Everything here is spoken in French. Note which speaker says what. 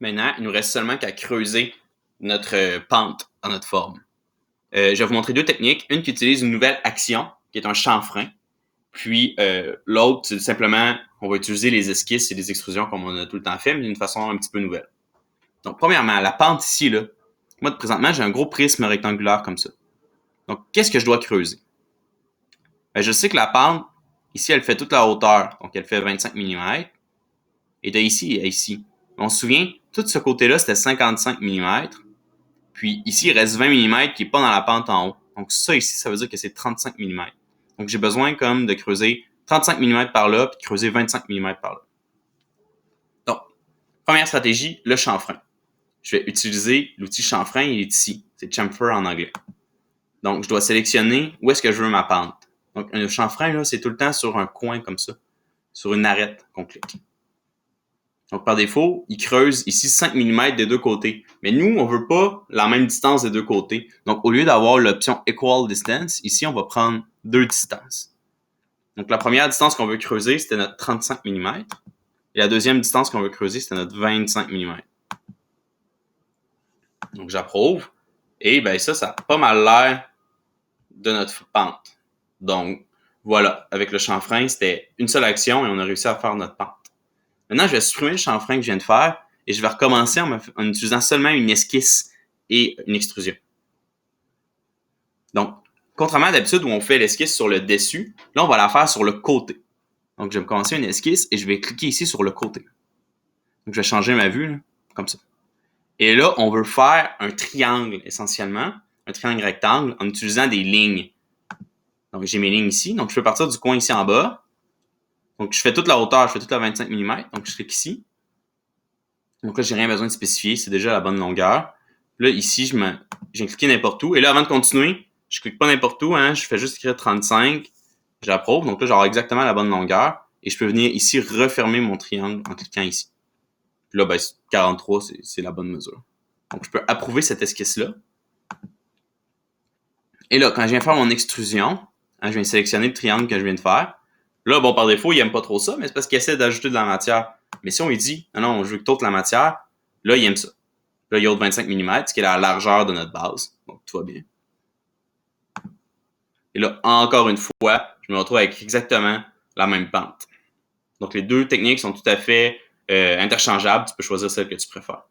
Speaker 1: Maintenant, il nous reste seulement qu'à creuser notre pente dans notre forme. Je vais vous montrer deux techniques. Une qui utilise une nouvelle action, qui est un chanfrein. Puis l'autre, c'est simplement, on va utiliser les esquisses et les extrusions comme on a tout le temps fait, mais d'une façon un petit peu nouvelle. Donc, premièrement, la pente ici, là, moi, présentement, j'ai un gros prisme rectangulaire comme ça. Donc, qu'est-ce que je dois creuser? Ben, je sais que la pente, ici, elle fait toute la hauteur. Donc, elle fait 25 mm. Et de ici à ici. On se souvient, tout ce côté-là, c'était 55 mm. Puis ici, il reste 20 mm qui n'est pas dans la pente en haut. Donc, ça ici, ça veut dire que c'est 35 mm. Donc, j'ai besoin comme de creuser 35 mm par là, puis creuser 25 mm par là. Donc, première stratégie, le chanfrein. Je vais utiliser l'outil chanfrein, il est ici. C'est chamfer en anglais. Donc, je dois sélectionner où est-ce que je veux ma pente. Donc, un chanfrein, là, c'est tout le temps sur un coin comme ça, sur une arête qu'on clique. Donc, par défaut, il creuse ici 5 mm des deux côtés. Mais nous, on veut pas la même distance des deux côtés. Donc, au lieu d'avoir l'option Equal Distance, ici, on va prendre deux distances. Donc, la première distance qu'on veut creuser, c'était notre 35 mm. Et la deuxième distance qu'on veut creuser, c'était notre 25 mm. Donc, j'approuve. Et ben ça a pas mal l'air de notre pente. Donc, voilà. Avec le chanfrein, c'était une seule action et on a réussi à faire notre pente. Maintenant, je vais supprimer le chanfrein que je viens de faire et je vais recommencer en utilisant seulement une esquisse et une extrusion. Donc, contrairement à d'habitude où on fait l'esquisse sur le dessus, là, on va la faire sur le côté. Donc, je vais commencer une esquisse et je vais cliquer ici sur le côté. Donc, je vais changer ma vue, là, comme ça. Et là, on veut faire un triangle, essentiellement, un triangle rectangle, en utilisant des lignes. Donc, j'ai mes lignes ici. Donc, je peux partir du coin ici en bas. Donc, je fais toute la hauteur, je fais toute la 25 mm. Donc, je clique ici. Donc là, j'ai rien besoin de spécifier, c'est déjà la bonne longueur. Là, ici, j'ai cliqué n'importe où. Et là, avant de continuer, je clique pas n'importe où, hein, je fais juste écrire 35. J'approuve. Donc là, j'aurai exactement la bonne longueur. Et je peux venir ici refermer mon triangle en cliquant ici. Puis là, ben, 43, c'est la bonne mesure. Donc, je peux approuver cette esquisse-là. Et là, quand je viens faire mon extrusion, hein, je viens sélectionner le triangle que je viens de faire. Là, bon, par défaut, il aime pas trop ça, mais c'est parce qu'il essaie d'ajouter de la matière. Mais si on lui dit, non, je veux que tu ôtes la matière, là, il aime ça. Là, il ôte 25 mm, ce qui est la largeur de notre base. Donc, tout va bien. Et là, encore une fois, je me retrouve avec exactement la même pente. Donc, les deux techniques sont tout à fait interchangeables. Tu peux choisir celle que tu préfères.